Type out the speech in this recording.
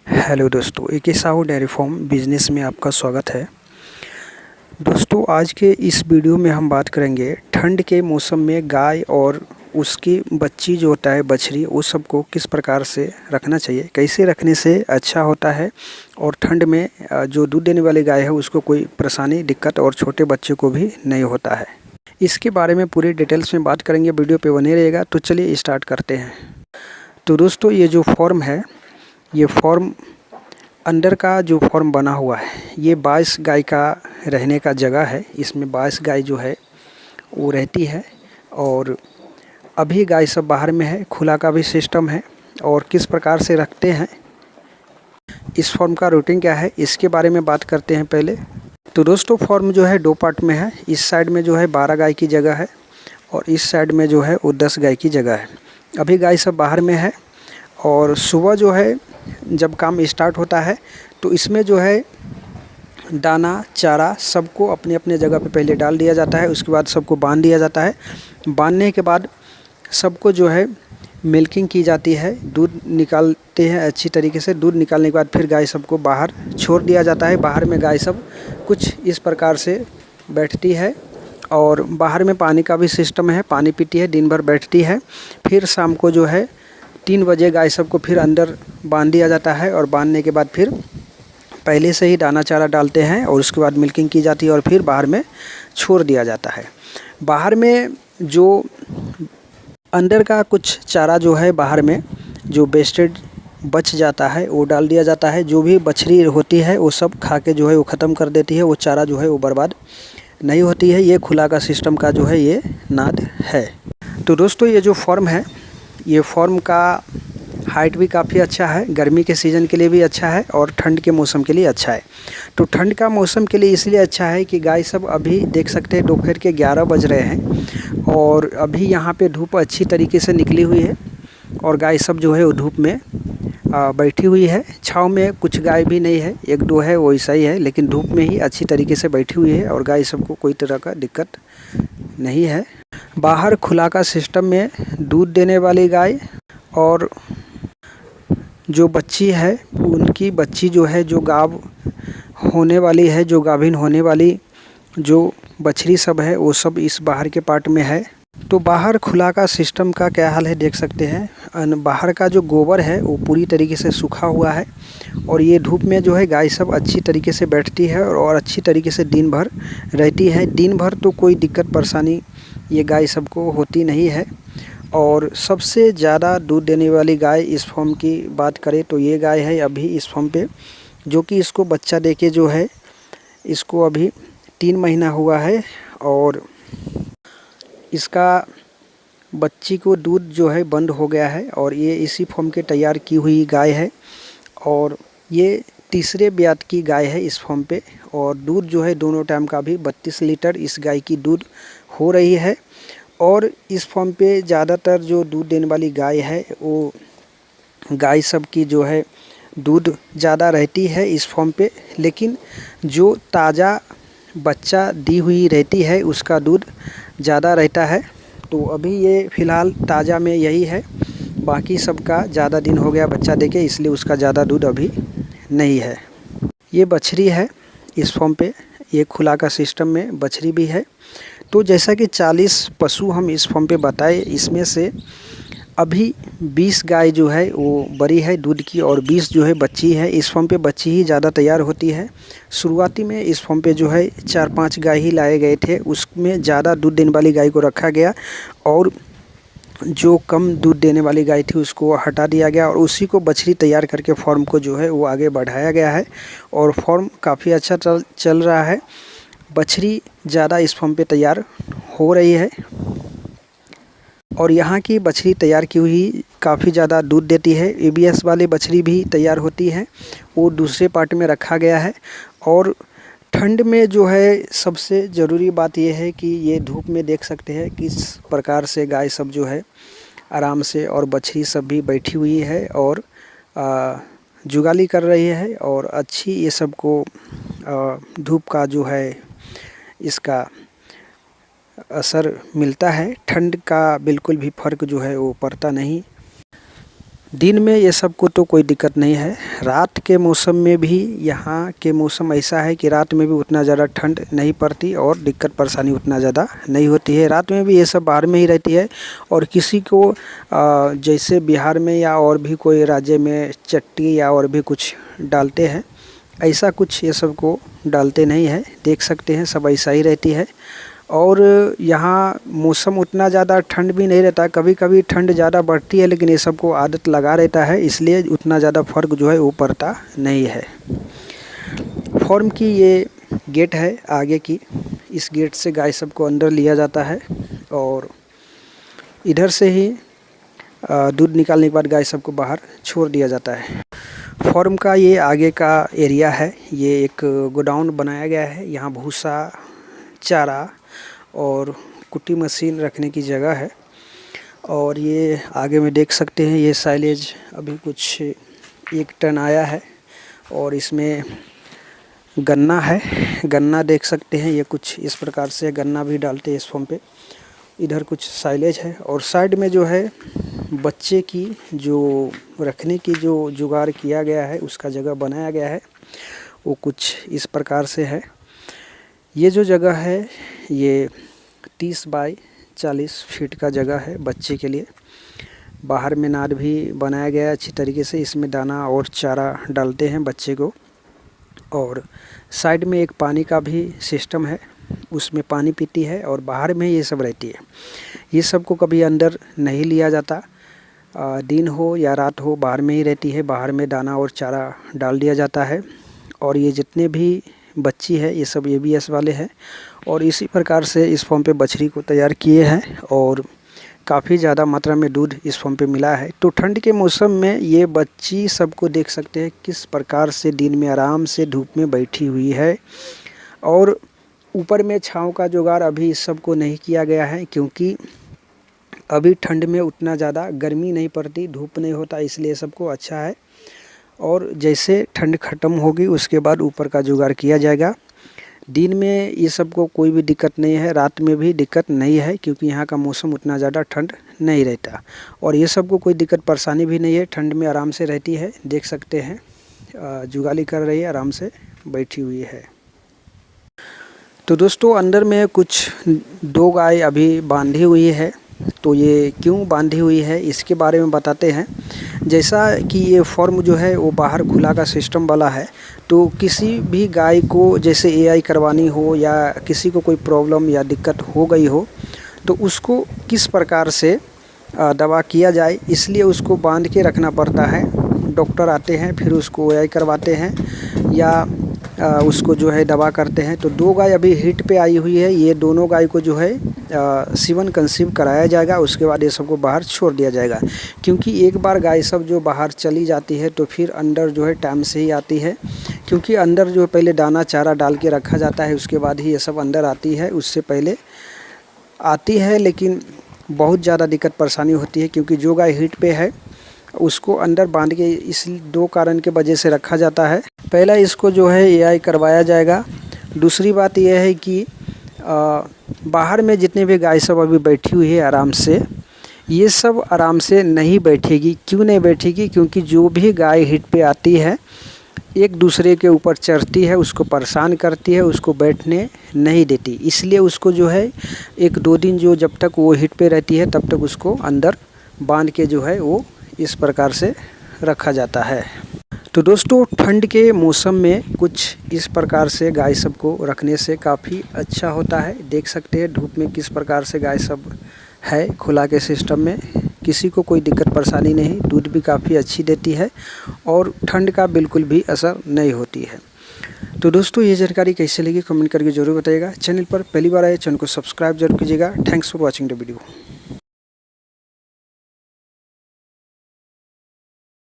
Hello दोस्तों, AK Sahu dairy farm business में आपका स्वागत है। दोस्तों, आज के इस वीडियो में हम बात करेंगे ठंड के मौसम में गाय और उसकी बच्ची जो होता है बछड़ी, उस सबको किस प्रकार से रखना चाहिए, कैसे रखने से अच्छा होता है और ठंड में जो दूध देने वाली गाय है उसको कोई परेशानी दिक्कत और छोटे बच्चे को भी नहीं होता है। इसके बारे में पूरी डिटेल्स में बात करेंगे, वीडियो पे बने रहेगा। तो चलिए स्टार्ट करते हैं। तो दोस्तों, ये जो फॉर्म है, ये फॉर्म अंदर का जो फॉर्म बना हुआ है, ये 22 गाय का रहने का जगह है। इसमें 22 गाय जो है वो रहती है और अभी गाय सब बाहर में है। खुला का भी सिस्टम है और किस प्रकार से रखते हैं, इस फॉर्म का रूटीन क्या है, इसके बारे में बात करते हैं पहले। तो दोस्तों, फॉर्म जो है 2 पार्ट में है। इस साइड में जो है 12 गाय की जगह है और इस साइड में जो है वो 10 गाय की जगह है। अभी गाय सब बाहर में है और सुबह जो है जब काम स्टार्ट होता है तो इसमें जो है दाना चारा सबको अपने अपने जगह पे पहले डाल दिया जाता है। उसके बाद सबको बांध दिया जाता है। बांधने के बाद सबको जो है मिल्किंग की जाती है, दूध निकालते हैं अच्छी तरीके से। दूध निकालने के बाद फिर गाय सबको बाहर छोड़ दिया जाता है। बाहर में गाय सब कुछ इस प्रकार से बैठती है और बाहर में पानी का भी सिस्टम है, पानी पीती है, दिन भर बैठती है। फिर शाम को जो है 3 बजे गाय सबको फिर अंदर बांध दिया जाता है और बांधने के बाद फिर पहले से ही दाना चारा डालते हैं और उसके बाद मिल्किंग की जाती है और फिर बाहर में छोड़ दिया जाता है। बाहर में जो अंदर का कुछ चारा जो है बाहर में जो वेस्टेड बच जाता है वो डाल दिया जाता है। जो भी बछड़ी होती है वो सब खा के जो है वो ख़त्म कर देती है। वो चारा जो है वो बर्बाद नहीं होती है। ये खुला का सिस्टम का जो है ये नाद है। तो दोस्तों, ये जो फॉर्म है, ये फॉर्म का हाइट भी काफ़ी अच्छा है। गर्मी के सीज़न के लिए भी अच्छा है और ठंड के मौसम के लिए अच्छा है। तो ठंड का मौसम के लिए इसलिए अच्छा है कि गाय सब अभी देख सकते हैं दोपहर के 11 बज रहे हैं और अभी यहाँ पे धूप अच्छी तरीके से निकली हुई है और गाय सब जो है वो धूप में बैठी हुई है। छाँव में कुछ गाय भी नहीं है, 1-2 है, वो ऐसा ही है, लेकिन धूप में ही अच्छी तरीके से बैठी हुई है और गाय सबको कोई तरह का दिक्कत नहीं है। बाहर खुला का सिस्टम में दूध देने वाली गाय और जो बच्ची है उनकी बच्ची जो है, जो गाभ होने वाली है, जो गाभिन होने वाली जो बछड़ी सब है, वो सब इस बाहर के पार्ट में है। तो बाहर खुला का सिस्टम का क्या हाल है देख सकते हैं। बाहर का जो गोबर है वो पूरी तरीके से सूखा हुआ है और ये धूप में जो है गाय सब अच्छी तरीके से बैठती है और अच्छी तरीके से दिन भर रहती है। दिन भर तो कोई दिक्कत परेशानी ये गाय सबको होती नहीं है। और सबसे ज़्यादा दूध देने वाली गाय इस फॉर्म की बात करें तो ये गाय है अभी इस फॉर्म पे, जो कि इसको बच्चा देके जो है इसको अभी 3 महीना हुआ है और इसका बच्ची को दूध जो है बंद हो गया है और ये इसी फॉर्म के तैयार की हुई गाय है और ये तीसरे ब्यात की गाय है इस फॉर्म पे। और दूध जो है दोनों टाइम का भी 32 लीटर इस गाय की दूध हो रही है। और इस फॉर्म पे ज़्यादातर जो दूध देने वाली गाय है वो गाय सब की जो है दूध ज़्यादा रहती है इस फॉर्म पे, लेकिन जो ताज़ा बच्चा दी हुई रहती है उसका दूध ज़्यादा रहता है। तो अभी ये फ़िलहाल ताज़ा में यही है, बाकी सबका ज़्यादा दिन हो गया बच्चा देके, इसलिए उसका ज़्यादा दूध अभी नहीं है। ये बछड़ी है इस फॉर्म पे, ये खुला का सिस्टम में बछड़ी भी है। तो जैसा कि 40 पशु हम इस फॉर्म पे बताए, इसमें से अभी 20 गाय जो है वो बड़ी है दूध की और 20 जो है बच्ची है। इस फॉर्म पे बच्ची ही ज़्यादा तैयार होती है। शुरुआती में इस फॉर्म पे जो है 4-5 गाय ही लाए गए थे, उसमें ज़्यादा दूध देने वाली गाय को रखा गया और जो कम दूध देने वाली गाय थी उसको हटा दिया गया और उसी को बछड़ी तैयार करके फॉर्म को जो है वो आगे बढ़ाया गया है और फॉर्म काफ़ी अच्छा चल रहा है। बछड़ी ज़्यादा इस फॉर्म पे तैयार हो रही है और यहाँ की बछड़ी तैयार की हुई काफ़ी ज़्यादा दूध देती है। ABS वाली बछड़ी भी तैयार होती है, वो दूसरे पार्ट में रखा गया है। और ठंड में जो है सबसे ज़रूरी बात यह है कि ये धूप में देख सकते हैं किस प्रकार से गाय सब जो है आराम से और बछड़ी सब भी बैठी हुई है और जुगाली कर रही है और अच्छी ये सबको धूप का जो है इसका असर मिलता है। ठंड का बिल्कुल भी फ़र्क जो है वो पड़ता नहीं। दिन में ये सब को तो कोई दिक्कत नहीं है। रात के मौसम में भी यहाँ के मौसम ऐसा है कि रात में भी उतना ज़्यादा ठंड नहीं पड़ती और दिक्कत परेशानी उतना ज़्यादा नहीं होती है। रात में भी ये सब बाहर में ही रहती है। और किसी को जैसे बिहार में या और भी कोई राज्य में चट्टी या और भी कुछ डालते हैं, ऐसा कुछ ये सब को डालते नहीं है। देख सकते हैं सब ऐसा ही रहती है। और यहाँ मौसम उतना ज़्यादा ठंड भी नहीं रहता, कभी कभी ठंड ज़्यादा बढ़ती है, लेकिन ये सबको आदत लगा रहता है, इसलिए उतना ज़्यादा फ़र्क जो है वो पड़ता नहीं है। फॉर्म की ये गेट है आगे की, इस गेट से गाय सबको अंदर लिया जाता है और इधर से ही दूध निकालने के बाद गाय सबको बाहर छोड़ दिया जाता है। फॉर्म का ये आगे का एरिया है, ये एक गोडाउन बनाया गया है। यहाँ भूसा, चारा और कुट्टी मशीन रखने की जगह है। और ये आगे में देख सकते हैं ये साइलेज अभी कुछ 1 टन आया है और इसमें गन्ना है। गन्ना देख सकते हैं, ये कुछ इस प्रकार से गन्ना भी डालते हैं इस फॉर्म पे। इधर कुछ साइलेज है और साइड में जो है बच्चे की जो रखने की जो जुगाड़ किया गया है, उसका जगह बनाया गया है, वो कुछ इस प्रकार से है। ये जो जगह है ये 30 बाई 40 फीट का जगह है बच्चे के लिए। बाहर में नाद भी बनाया गया है अच्छी तरीके से, इसमें दाना और चारा डालते हैं बच्चे को। और साइड में एक पानी का भी सिस्टम है, उसमें पानी पीती है और बाहर में ये सब रहती है। ये सब को कभी अंदर नहीं लिया जाता, दिन हो या रात हो बाहर में ही रहती है। बाहर में दाना और चारा डाल दिया जाता है। और ये जितने भी बच्ची है ये सब ABS वाले हैं और इसी प्रकार से इस फॉर्म पे बछड़ी को तैयार किए हैं और काफ़ी ज़्यादा मात्रा में दूध इस फॉर्म पे मिला है। तो ठंड के मौसम में ये बच्ची सबको देख सकते हैं किस प्रकार से दिन में आराम से धूप में बैठी हुई है। और ऊपर में छांव का जुगाड़ अभी इस सब को नहीं किया गया है, क्योंकि अभी ठंड में उतना ज़्यादा गर्मी नहीं पड़ती, धूप नहीं होता, इसलिए सबको अच्छा है। और जैसे ठंड ख़त्म होगी उसके बाद ऊपर का जुगाड़ किया जाएगा। दिन में ये सब को कोई भी दिक्कत नहीं है, रात में भी दिक्कत नहीं है, क्योंकि यहाँ का मौसम उतना ज़्यादा ठंड नहीं रहता। और ये सब को कोई दिक्कत परेशानी भी नहीं है, ठंड में आराम से रहती है। देख सकते हैं जुगाली कर रही है, आराम से बैठी हुई है। तो दोस्तों अंदर में कुछ 2 गाय अभी बांधी हुई है। तो ये क्यों बांधी हुई है इसके बारे में बताते हैं। जैसा कि ये फॉर्म जो है वो बाहर खुला का सिस्टम वाला है, तो किसी भी गाय को जैसे AI करवानी हो या किसी को कोई प्रॉब्लम या दिक्कत हो गई हो, तो उसको किस प्रकार से दवा किया जाए, इसलिए उसको बांध के रखना पड़ता है। डॉक्टर आते हैं फिर उसको AI करवाते हैं या उसको जो है दवा करते हैं। तो 2 गाय अभी हीट पे आई हुई है, ये दोनों गाय को जो है सीवन कंसीव कराया जाएगा, उसके बाद ये सबको बाहर छोड़ दिया जाएगा। क्योंकि एक बार गाय सब जो बाहर चली जाती है तो फिर अंदर जो है टाइम से ही आती है, क्योंकि अंदर जो पहले दाना चारा डाल के रखा जाता है, उसके बाद ही ये सब अंदर आती है, उससे पहले आती है। लेकिन बहुत ज़्यादा दिक्कत परेशानी होती है, क्योंकि जो गाय हीट पे है उसको अंदर बांध के इस 2 कारण के वजह से रखा जाता है। पहला इसको जो है AI करवाया जाएगा। दूसरी बात यह है कि बाहर में जितने भी गाय सब अभी बैठी हुई है आराम से, ये सब आराम से नहीं बैठेगी। क्यों नहीं बैठेगी? क्योंकि जो भी गाय हीट पे आती है एक दूसरे के ऊपर चढ़ती है, उसको परेशान करती है, उसको बैठने नहीं देती। इसलिए उसको जो है 1-2 दिन जो जब तक वो हीट पे रहती है तब तक उसको अंदर बांध के जो है वो इस प्रकार से रखा जाता है। तो दोस्तों ठंड के मौसम में कुछ इस प्रकार से गाय सब को रखने से काफ़ी अच्छा होता है। देख सकते हैं धूप में किस प्रकार से गाय सब है खुला के सिस्टम में, किसी को कोई दिक्कत परेशानी नहीं, दूध भी काफ़ी अच्छी देती है और ठंड का बिल्कुल भी असर नहीं होती है। तो दोस्तों ये जानकारी कैसे लगी कमेंट करके ज़रूर बताइएगा। चैनल पर पहली बार आए चैनल को सब्सक्राइब जरूर कीजिएगा। Thanks for watching the video.